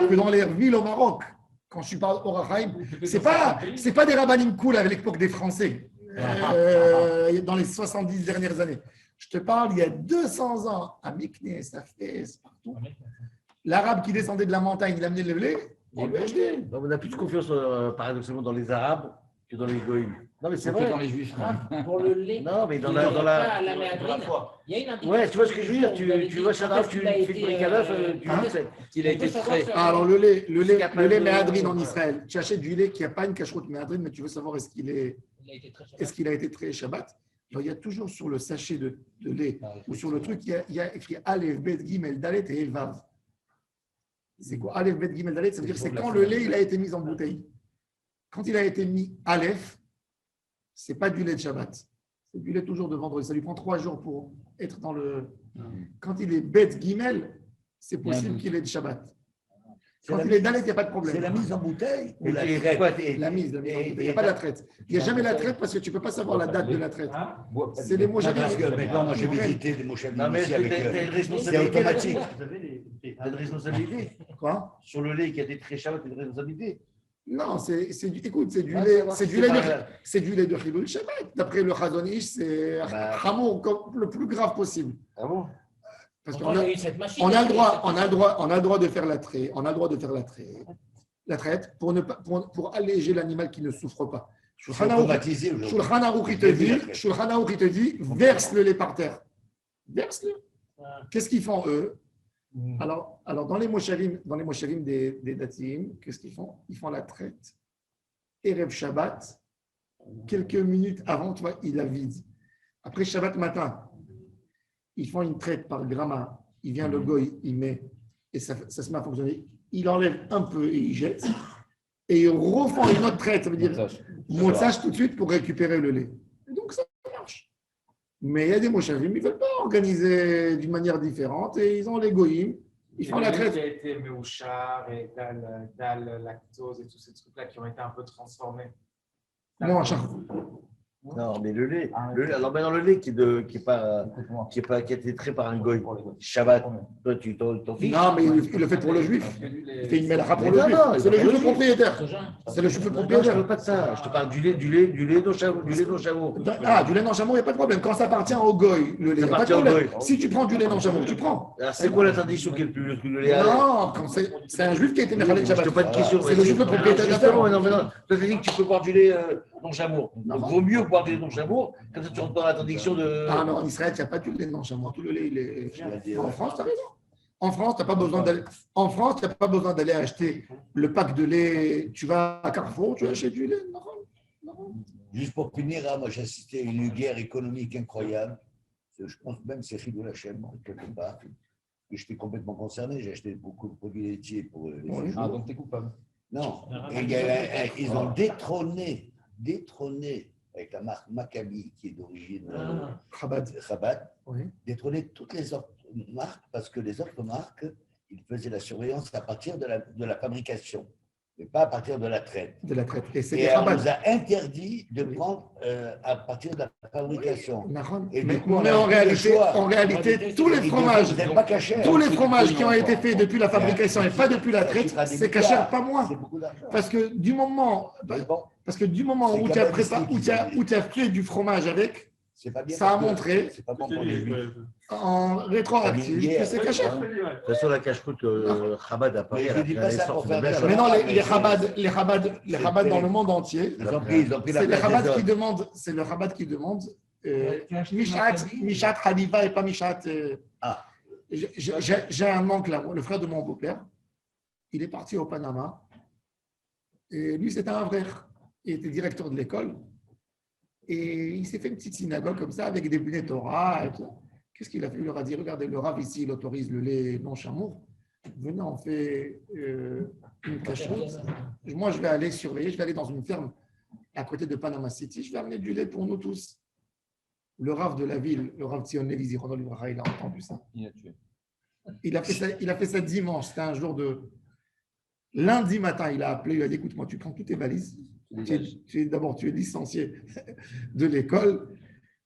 que dans les villes au Maroc, quand je parle Orachaim, c'est pas des rabbinim cool avec l'époque des Français, dans les 70 dernières années. Je te parle, il y a 200 ans, à Miknes, à Fès, partout, l'arabe qui descendait de la montagne, il amenait le lait, on lui achetait. On a plus de confiance, paradoxalement, dans les Arabes que dans les Goïms. Non, mais c'est Que dans vrai. les juifs. Pour le lait. Non, mais dans Il y a la. pas la méadrine. Il y a une indication. Ouais, tu vois ce que je veux dire. Tu vois, ça tu fais été, le bricolage, Il a été très. Alors, le lait méadrine en Israël, tu achètes du lait qui n'a pas une cacheroute méadrine, mais tu veux savoir est-ce qu'il a été très Shabbat. Alors, il y a toujours sur le sachet de lait ou sur le truc, il y a écrit Aleph, Bet, Gimel, Dalet et Vav. C'est quoi Aleph, Bet, Gimel, Dalet? Ça veut dire que c'est quand le lait il a été mis en bouteille. Quand il a été mis Aleph, ce n'est pas du lait de Shabbat. C'est du lait toujours de vendredi. Ça lui prend 3 jours pour être dans le. Quand il est Bet, Gimel, c'est possible qu'il ait de Shabbat. Quand il est Dalet, il n'y a pas de problème. C'est la mise en bouteille ou la Et traite? quoi, La mise, il n'y a pas de la traite. Il n'y a jamais la traite parce que tu ne peux pas savoir la date de la traite. C'est les mots Non, jamais. parce que maintenant, moi, j'ai visité des mouchavim Non, mais ici est-ce que avec. t'as une C'est responsabilité automatique. là-dessus? Vous avez une responsabilité Quoi? sur le lait qui a été très Shabbat, une responsabilité. Non, écoute, c'est du Ah, lait, ça va, c'est du c'est lait pas de, grave. c'est du lait de Chilul Shabbat. D'après le Chazon Ish, c'est Bah. Hamour comme le plus grave possible. Ah bon? Parce Pourtant, qu'on il y a, a eu cette machine. on a le droit de faire la traite pour alléger l'animal qui ne souffre pas. C'est Shulchan Aruch automatisé aujourd'hui. Shulchan Aruch, il te dit, verse le lait par terre. Verse-le. Qu'est-ce qu'ils font eux? Alors, dans les moshavim des Datim, qu'est-ce qu'ils font? Ils font la traite. Erev Shabbat, quelques minutes avant, tu vois, ils la vident. Après Shabbat matin, ils font une traite par gramma. Il vient le goy, il met, et ça se met à fonctionner. Il enlève un peu et il jette. Et ils refont une autre traite, ça veut dire montage tout de suite pour récupérer le lait. Et donc ça marche. Mais il y a des moshavim, ils ne veulent pas organiser d'une manière différente et ils ont les goyim, ils font la traite. Qui a été Meuchar et Dal, lactose et tous ces trucs-là qui ont été un peu transformés. Moi, à chaque Non, mais le lait. Ah, Alors maintenant, le lait qui a été trait par un goy. Shabbat. Toi, tu t'en fiches. Non, mais il le fait pour le juif. Il fait une mélacha pour Mais le non, juif. non, C'est le juif le juif. propriétaire. C'est le juif le Non, je ne propriétaire. parle pas de ça. Je te parle du lait d'Ochamour. Ah, du lait non chameau, il n'y a pas de problème. Quand ça appartient au goy, le lait, il Ça n'y a pas de appartient au problème. goy. Si tu prends du lait non chameau, tu prends. Alors, c'est quoi l'interdiction qui est le plus le truc de lait? Non, quand c'est un juif qui a été méchalé de Je te Shabbat. pose pas de question. C'est le juif le propriétaire de la Justement, terre. non. Toi, tu as dit que tu peux boire du lait non-chamour. Non. Donc, vaut mieux boire du lait non-chamour, comme ça tu rentres dans l'interdiction de. Ah, mais en Israël, il n'y a pas du lait non chameau. Tout le lait, il est. Je vais dire, En France, tu as raison. En France, tu n'as pas besoin d'aller. En France, tu n'as pas besoin d'aller acheter le pack de lait. Tu vas à Carrefour, tu achètes du lait. Non. Juste pour finir, hein, moi j'ai assisté à une guerre économique incroyable. Je pense même que c'est Khidou Lachem, quelque part. Et j'étais complètement concerné. J'ai acheté beaucoup de produits laitiers pour les Oui. jours. Ah, donc t'es coupable. Non, et ils ont détrôné avec la marque Maccabi, qui est d'origine Chabad. Chabad, Oui. détrôné toutes les autres marques parce que les autres marques, ils faisaient la surveillance à partir de la fabrication, mais pas à partir de la traite. De la traite. Et c'est des Et on Chabad. nous a interdit de prendre à partir de la fabrication. Nahon. Et du Mais, coup, on mais a en fait le réalité, choix. en réalité, tous les Et fromages, vous n'êtes pas cachère. tous les fromages qui ont été faits depuis la fabrication et pas depuis la traite, c'est cachère, pas moins. C'est beaucoup d'argent. Parce que du moment, Mais bon, parce que du moment C'est où tu as cabalistique. où tu as fait du fromage avec, c'est pas bien. ça a parce que montré C'est pas bon pour les juifs. en rétroactif que c'est cachère. De toute façon, la cache-route Chabad à Paris, Mais je elle a dis fait pas un ça essor pour faire phénoménal. des Mais non, Mais les Chabad dans le monde entier, Ils ont pris la c'est le place Chabad des qui autres. demande, c'est le Chabad qui demande Tu as acheté Maccabi? Mishat Haliva et pas Mishat. Ah. J'ai un oncle, là, le frère de mon beau-père. Il est parti au Panama. Et lui, c'était un frère. Il était directeur de l'école. Et il s'est fait une petite synagogue comme ça, avec des bonnets Torah et tout. Qu'est-ce qu'il a fait? Il leur a dit, regardez, le Rav ici, il autorise le lait non chameau. Venez, on fait une cachette. Moi, je vais aller surveiller, je vais aller dans une ferme à côté de Panama City. Je vais amener du lait pour nous tous. Le Rav de la ville, le Rav Tzion Levi, il a entendu ça. Il a tué. Il a fait ça dimanche. C'était un jour de. Lundi matin, il a appelé, il a dit, écoute-moi, tu prends toutes tes valises. D'abord, tu es licencié de l'école.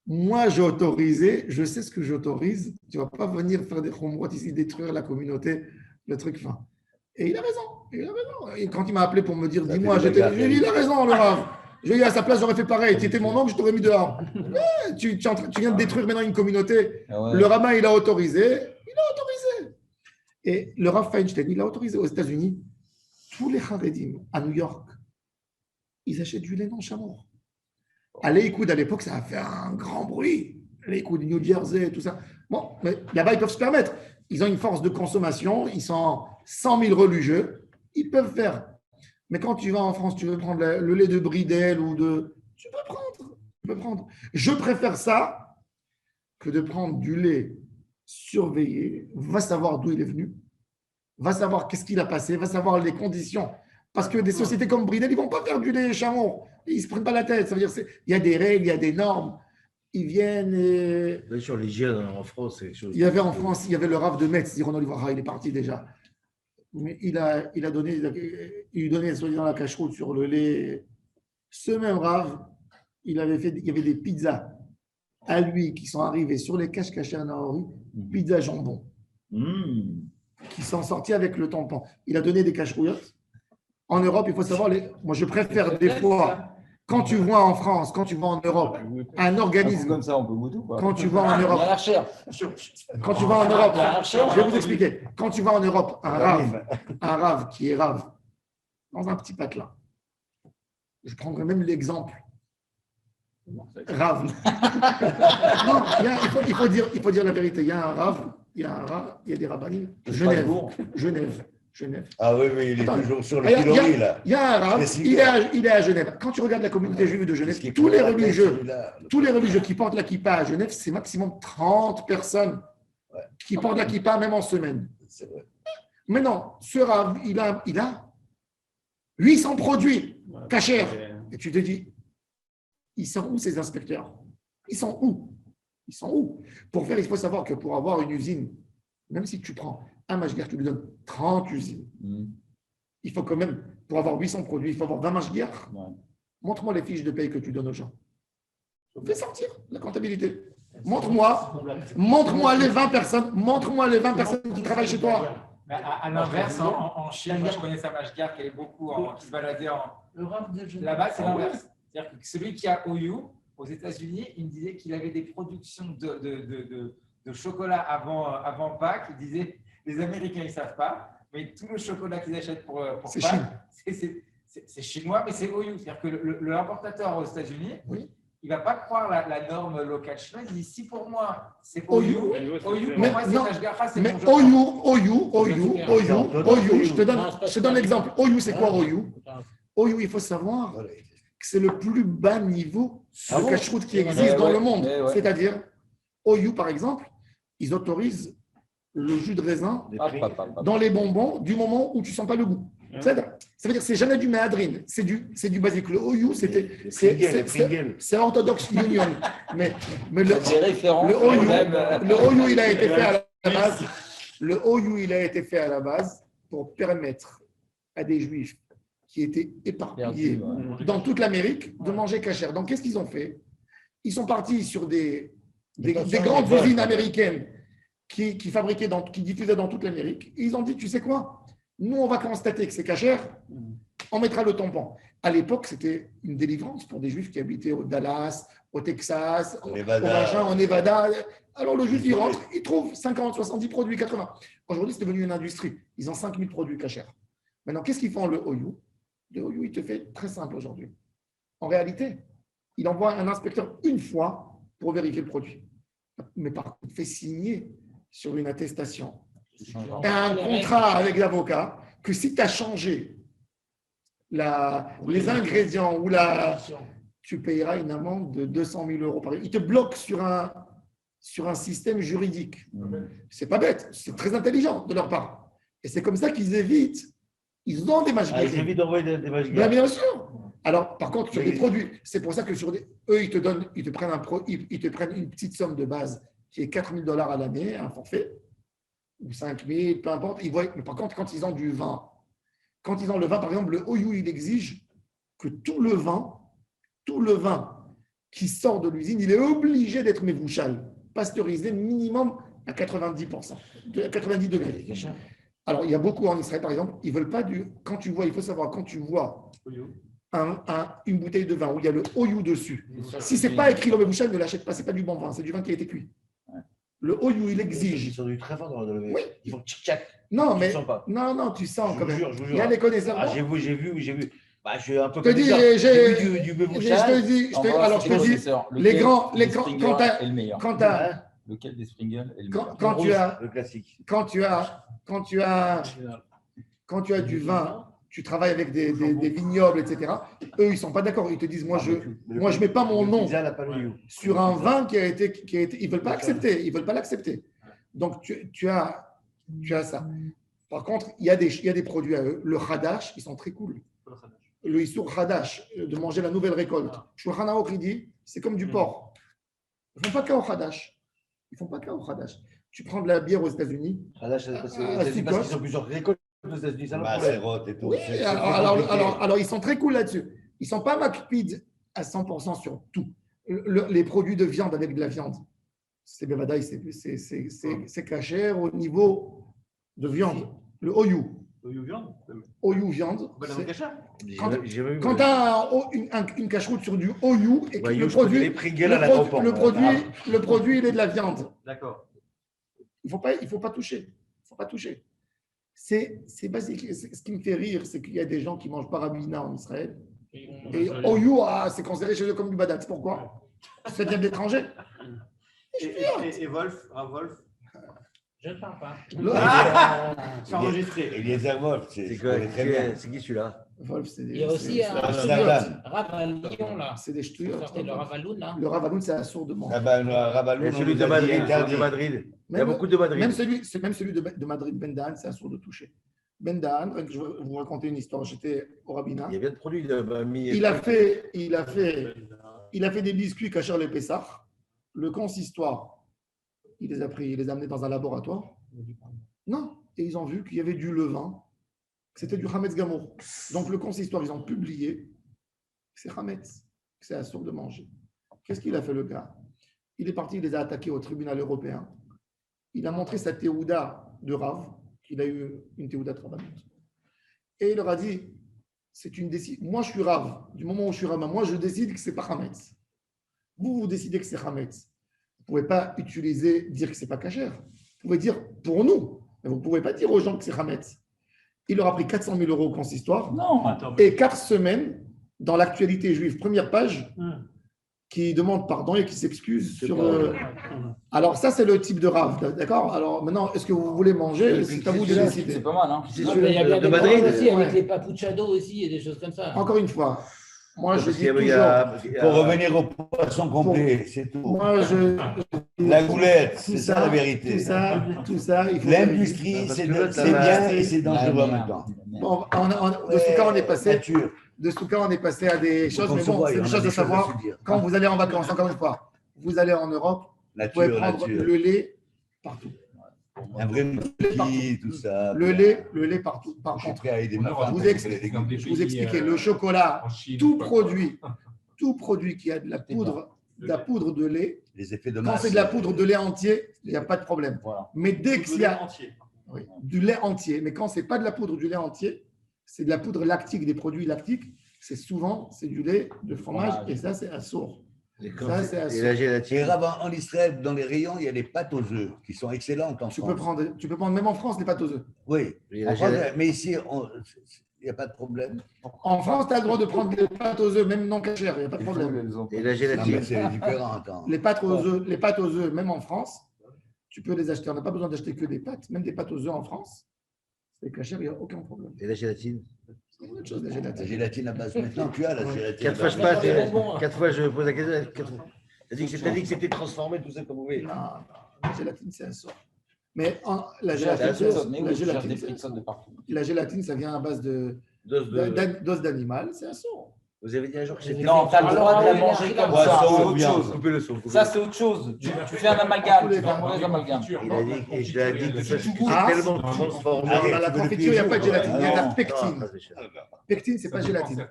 Moi, j'ai autorisé, je sais ce que j'autorise. Tu ne vas pas venir faire des chomrotes ici, détruire la communauté, le truc fin. Et il a raison. Et quand il m'a appelé pour me dire, dis-moi, j'ai dit, il a raison, le Rav. J'ai dit, à sa place, j'aurais fait pareil. Tu étais mon oncle, je t'aurais mis dehors. Ouais, tu viens de détruire maintenant une communauté. Ah ouais. Le rabbin, il a autorisé. Et le Rav Feinstein, il a autorisé aux États-Unis, tous les Haredim à New York, ils achètent du lait non chameau. À l'Eikoud, à l'époque, ça a fait un grand bruit. L'Eikoud, New Jersey, tout ça. Bon, mais là-bas, ils peuvent se permettre. Ils ont une force de consommation, ils sont 100 000 religieux, ils peuvent faire. Mais quand tu vas en France, tu veux prendre le lait de Bridel ou de. Tu peux prendre. Je préfère ça que de prendre du lait surveillé, va savoir d'où il est venu, va savoir qu'est-ce qu'il a passé, va savoir les conditions. Parce que des sociétés comme Bridel, ils ne vont pas faire du lait chameau. Ils ne se prennent pas la tête. Ça veut dire il y a des règles, il y a des normes. Ils viennent et... Bien sûr, l'hygiène en France, c'est quelque chose. Il y avait en France, il y avait le Rav de Metz, Ziron Olivra, il est parti déjà. Mais il lui donnait soi-disant la cache-route sur le lait. Ce même Rav, il y avait des pizzas à lui qui sont arrivées sur les caches cachées à Naori, pizza jambon, qui sont sortis avec le tampon. Il a donné des cache-rouillottes. En Europe, il faut savoir, moi je préfère des fois, quand tu vois en France, quand tu vois en Europe, un organisme. Comme ça, on peut goûter ou pas? Quand tu vas en Europe, quand tu vas en Europe, je vais vous expliquer. Quand tu vas en Europe, un rave qui est rave, dans un petit patelin, je prendrai même l'exemple. Rave. Non, il faut dire la vérité. Il y a un rave, il y a des rabbinim. Genève. Ah oui, il est Attends, toujours sur le il y a- pilori, là. Il y a un rave, il est à Genève. Quand tu regardes la communauté juive de Genève, tous les religieux qui portent la kippa à Genève, c'est maximum 30 personnes qui portent la kippa même en semaine. C'est vrai. Maintenant, ce rave, il a 800 produits cachers. Et tu te dis, ils sont où ces inspecteurs? Ils sont où? Pour faire, il faut savoir que pour avoir une usine, même si tu prends un mashgiach, tu lui donnes 30 usines. Il faut quand même, pour avoir 800 produits, il faut avoir 20 mashgiach. Ouais. Montre-moi les fiches de paye que tu donnes aux gens. Fais sortir la comptabilité. Montre-moi les 20 personnes qui travaillent chez toi. Mais à l'inverse, en Chine, moi je connais sa mashgar qui est beaucoup qui se baladait là-bas, c'est l'inverse. C'est-à-dire que celui qui a OU aux États-Unis, il me disait qu'il avait des productions de chocolat avant Pâques. Il disait les Américains ils ne savent pas, mais tout le chocolat qu'ils achètent pour C'est Pâques, c'est chinois, mais c'est OU. C'est-à-dire que l'importateur aux États-Unis, il ne va pas croire la norme locale chinoise. Il dit si pour moi c'est OU, pour moi c'est Mashgacha, c'est mais bon. OU, je te donne l'exemple. OU, c'est quoi OU? OU, il faut savoir que c'est le plus bas niveau de cache-route qui existe dans le monde. C'est-à-dire, OU, par exemple, ils autorisent le jus de raisin dans les bonbons du moment où tu ne sens pas le goût. Ça veut dire que c'est jamais du méadrine, c'est du basique. Le OU, c'est Orthodox Union. Mais le OU, il a été fait à la base. Le OU, il a été fait à la base pour permettre à des juifs qui étaient éparpillés dans toute l'Amérique de manger cachère. Donc, qu'est-ce qu'ils ont fait? Ils sont partis sur des grandes usines américaines qui fabriquaient, qui diffusaient dans toute l'Amérique. Ils ont dit, tu sais quoi? Nous, on va constater que c'est cachère, on mettra le tampon. À l'époque, c'était une délivrance pour des juifs qui habitaient au Dallas, au Texas, au machin, en Nevada. Alors, le juif, il rentre, il trouve 50, 70 produits, 80. Aujourd'hui, c'est devenu une industrie. Ils ont 5000 produits cachères. Maintenant, qu'est-ce qu'ils font le OU? Le OU, il te fait très simple aujourd'hui. En réalité, il envoie un inspecteur une fois pour vérifier le produit. Mais par contre, il fait signer sur une attestation un contrat avec l'avocat que si tu as changé les ingrédients ou tu payeras une amende de 200 000 euros par an. Il te bloque sur un système juridique. C'est pas bête, c'est très intelligent de leur part. Et c'est comme ça qu'ils évitent. Ils ont des mashgiachim. Ils évitent d'envoyer des mashgiachim. Bien sûr. Alors, par contre, sur des produits, c'est pour ça que eux, ils te prennent une petite somme de base qui est $4 000 à l'année, un forfait, ou 5 000, peu importe. Mais par contre, quand ils ont du vin, par exemple, le OU, il exige que tout le vin qui sort de l'usine, il est obligé d'être mévouchal, pasteurisé minimum à 90%, à 90 degrés. Alors, il y a beaucoup en Israël, par exemple, ils ne veulent pas il faut savoir, quand tu vois une bouteille de vin où il y a le OU dessus, si ce n'est pas écrit le mévouchal, ne l'achète pas, ce n'est pas du bon vin, c'est du vin qui a été cuit. Le OU, il exige. Ils sont du très fort dans le Oui. Ils font tchic-tchac. Non, mais. Tu sens pas. Non, tu sens quand même. Je vous jure. Il y a des connaisseurs. J'ai vu. Bah, je suis un peu Je te dis, j'ai vu du bébouchage. Alors, je te dis, les grands, quand tu as. Lequel des Springles est le Quand tu as. Le classique. Quand tu as du vin, tu travailles avec des vignobles, etc. Eux, ils ne sont pas d'accord. Ils te disent, moi, je ne mets pas mon nom sur un vin qui a été. Ils ne veulent pas accepter. Ils veulent pas l'accepter. Donc, tu as ça. Par contre, il y a des produits à eux. Le Hadash, ils sont très cool. Le Issour Hadash, de manger la nouvelle récolte. Shulchan Aruch, il dit, c'est comme du porc. Ils ne font pas qu'au Hadash. Tu prends de la bière aux États-Unis. Hadash, parce qu'ils ont plusieurs récoltes aux États-Unis. Et tout. Oui, alors, ils sont très cool là-dessus. Ils ne sont pas McPeed à 100% sur tout. Les produits de viande avec de la viande, c'est bevadaï, c'est cachère au niveau de viande. Le OU. OU viande. Quand tu as une cache-route sur du OU et que le produit, il est de la viande. D'accord. Il ne faut pas toucher. C'est basique. Ce qui me fait rire, c'est qu'il y a des gens qui ne mangent pas rabina en Israël. Et OU, c'est considéré chez eux comme du badat. Pourquoi? Ça vient d'étrangers. Et Wolf, Je ne parle pas. c'est enregistré. Eliezer Wolf, c'est qui celui-là? Wolf, c'est Il y a aussi un Rav à Lyon, là. C'est des ch'touillots. Sortez le Rav à Lyon, là. Le Ravaloun, c'est un sourd de mort. Ravaloun, celui de Madrid. Il y a beaucoup de Madrid. Même celui de Madrid, Ben Dan, c'est un sourd de toucher. Ben Dan, je vais vous raconter une histoire. J'étais au rabbinat. Il y a bien de produits. Il a fait des biscuits cachés les Pessah. Le consistoire, il les a pris, il les a amenés dans un laboratoire. Non, et ils ont vu qu'il y avait du levain, que c'était du Hametz Gamour. Donc le consistoire, ils ont publié que c'est Hametz, que c'est assourd de manger. qu'est-ce qu'il a fait le gars? Il est parti, il les a attaqués au tribunal européen. Il a montré sa théouda de Rav, qu'il a eu une théouda de Rav. Et il leur a dit, c'est une décision. Moi, je suis Rav. Du moment où je suis Rav, moi, je décide que ce n'est pas Hametz. Vous décidez que c'est Hametz. Vous ne pouvez pas dire que ce n'est pas kasher. Vous pouvez dire pour nous, mais vous ne pouvez pas dire aux gens que c'est Hametz. Il leur a pris 400 000 € au consistoire. Non. Et 4 semaines dans l'actualité juive, première page, qui demande pardon et qui s'excuse sur. Alors, ça, c'est le type de Rav. D'accord? Alors, maintenant, est-ce que vous voulez manger? C'est à vous de décider. C'est pas mal, hein? Non, mais il y a bien de des Madrid. problèmes aussi avec les papuchado aussi et des choses comme ça. Encore une fois, moi, je Parce dis qu'il toujours. y a- Pour revenir au poisson complet, c'est tout. Moi, La goulette, tout c'est ça la vérité. Tout ça, il faut. L'industrie, Parce c'est que là, c'est ça va- bien et c'est dangereux en même temps. Bon, de Souka, on est passé. Nature. De Souka, on est passé à des choses, Faut qu'on mais se bon, voie, c'est on une a chose des de choses à savoir. se dire. Quand vous allez en vacances, encore une fois, vous allez en Europe, vous pouvez Nature, prendre nature. le lait partout. Un vrai multi, tout ça. Le lait partout. Par Je suis contre, prêt à aider ma Je femme. vous pour explique- couper les légumes. je vous expliquais, le chocolat, En Chine, tout pas- produit qui a de la poudre de lait, Les effets de quand masse. c'est de la poudre de lait entier, il n'y a pas de problème. Voilà. Mais dès qu'il y a entier. oui, du lait entier, mais quand ce n'est pas de la poudre du lait entier, c'est de la poudre lactique, des produits lactiques, c'est du lait de fromage, et ça, c'est assourd. Et Ça, c'est et assez- la Et gélatine. Rav, en Israël, dans les rayons, il y a des pâtes aux œufs qui sont excellentes en Tu France. peux prendre même en France des pâtes aux œufs. Oui, Et en la France, gélatine. mais ici, il n'y a pas de problème. En France, tu as le droit de prendre des pâtes aux œufs, même non cachères, il n'y a pas de problème. Et la Non, gélatine. mais c'est différent. Attends. Les pâtes aux œufs, même en France, tu peux les acheter. On n'a pas besoin d'acheter que des pâtes, même des pâtes aux œufs en France. C'est cachère, il n'y a aucun problème. Et la gélatine. C'est une autre chose, la La gélatine. gélatine à base. Maintenant, tu as la gélatine. 4 fois je Dans les passe, bonbons, hein. 4 fois je pose la question. 4 fois. T'as dit que c'était transformé, tout ça comme vous voulez. Non, la gélatine, c'est un sort. Mais la Mais oui, tu cherches gélatine, des c'est un frissons sort. de partout. La gélatine, ça vient à base d'os d'animal, c'est un sort. Vous avez dit un jour que c'était. Non, tu as le droit de la Alors, manger comme ouais, ça. ça, C'est on autre vient. chose. Coupez le son. coupez Ça, le son. c'est autre chose. Tu fais un amalgame, tu fais un mauvais amalgame. Il a dit, et je l'ai dit que ça, c'est Ah. tellement transformé. Alors, dans la confiture, il n'y a pas de gélatine, il y a de la Non. pectine. Pectine, c'est pas gélatine.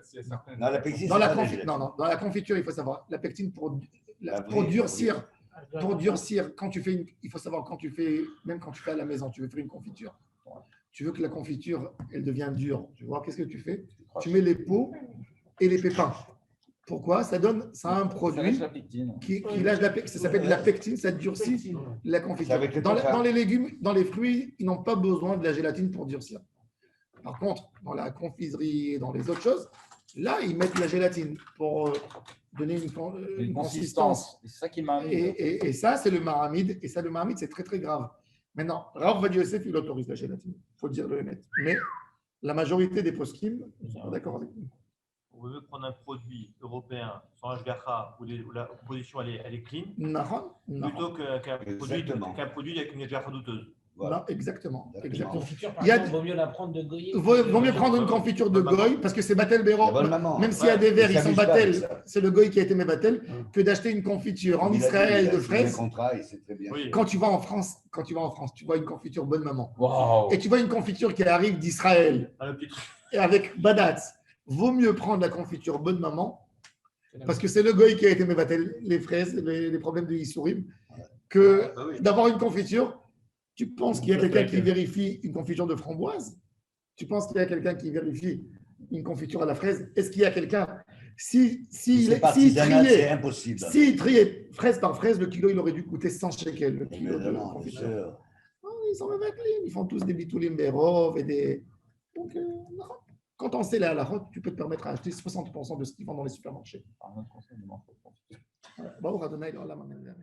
Non, la pectine, Dans c'est la, pas la confi- gélatine. non, dans la confiture, il faut savoir, la pectine La pour vraie, durcir, quand tu fais il faut savoir, même quand tu fais à la maison, tu veux faire une confiture, tu veux que la confiture, elle devienne dure. Tu vois, qu'est-ce que tu fais? Tu mets les peaux et les pépins. Pourquoi? Ça a un Ça produit reste la pectine. qui lâche la pectine, ça s'appelle de la pectine, ça durcit la C'est confiture. avec le Dans contraire. les légumes, dans les fruits, ils n'ont pas besoin de la gélatine pour durcir. Par contre, dans la confiserie et dans les autres choses, là, ils mettent de la gélatine pour donner une consistance. C'est ça qui m'a mis. Et ça, c'est le maramide. Et ça, le maramide, c'est très, très grave. Maintenant, Rav Vadia Yosef, il autorise la gélatine. Il faut dire le net. Mais la majorité des poskim sont d'accord avec nous. On veut prendre un produit européen sans HGH où la composition elle est clean, Nahon, Nahon. plutôt Exactement. qu'un produit avec une HGH douteuse. Voilà. Non, exactement. Exactement. La exactement. confiture, par Il y a exemple, vaut mieux la prendre de goyer. Vaut mieux prendre une confiture de goy parce que c'est Batel Béro. La bonne maman. Même s'il y a des verres, Il ils sont s'amuse pas avec Batel, ça. c'est le goy qui a été mes Batel, que d'acheter une confiture en Il a dit, Israël il a de signé fraises. un contrat, il sait très bien. Oui. Quand tu vas en France, tu vois une confiture bonne maman. Waouh! Et tu vois une confiture qui arrive d'Israël Ah, le petit truc. et avec Badatz. Vaut mieux prendre la confiture bonne maman parce que c'est le goy qui a été mes Batel, les fraises, les problèmes de Issourim, que Ah oui. d'avoir une confiture. Tu penses qu'il y a quelqu'un qui vérifie une confiture de framboise? Tu penses qu'il y a quelqu'un qui vérifie une confiture à la fraise? Est-ce qu'il y a quelqu'un C'est artisanal, c'est impossible. s'il triait fraise par fraise, le kilo, il aurait dû coûter 100 shekels. Le kilo de Évidemment, bien confiture. sûr. Non, ils sont même clean, ils font tous des bitoulim berov et des. Donc, non. Quand on sait la halachot, tu peux te permettre d'acheter 60% de ce qu'ils vendent dans les supermarchés. Ah, un conseil, il m'en faut. Baruch Adonai, l'olam, amen, amen.